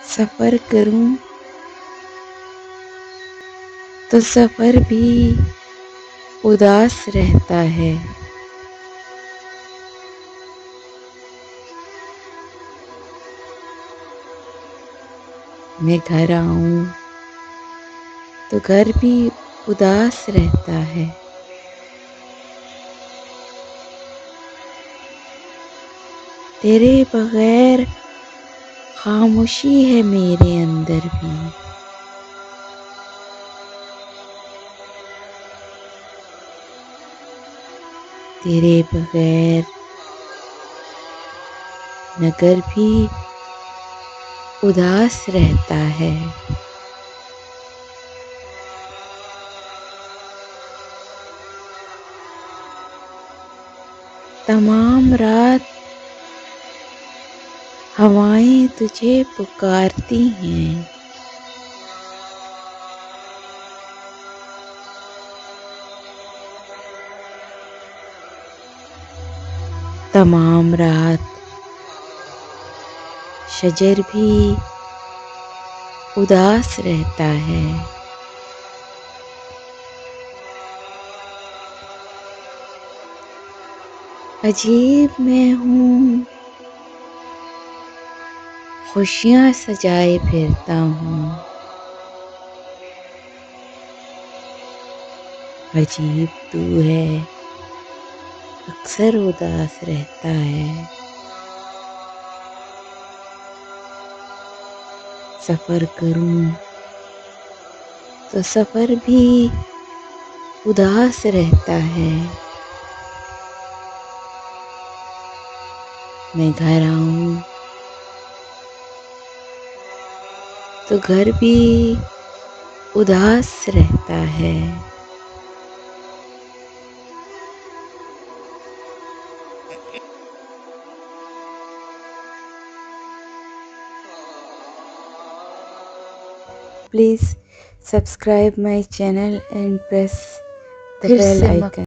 सफ़र करूं तो सफ़र भी उदास रहता है। मैं घर आऊं तो घर भी उदास रहता है। तेरे बगैर खामोशी है मेरे अंदर भी। तेरे बगैर नगर भी उदास रहता है। तमाम रात हवाएं तुझे पुकारती हैं। तमाम रात शजर भी उदास रहता है। अजीब मैं हूँ, खुशियाँ सजाए फिरता हूँ। अजीब तू है, अक्सर उदास रहता है। सफ़र करूं तो सफ़र भी उदास रहता है। मैं घर आऊं तो घर भी उदास रहता है। Please subscribe my channel and press the bell icon.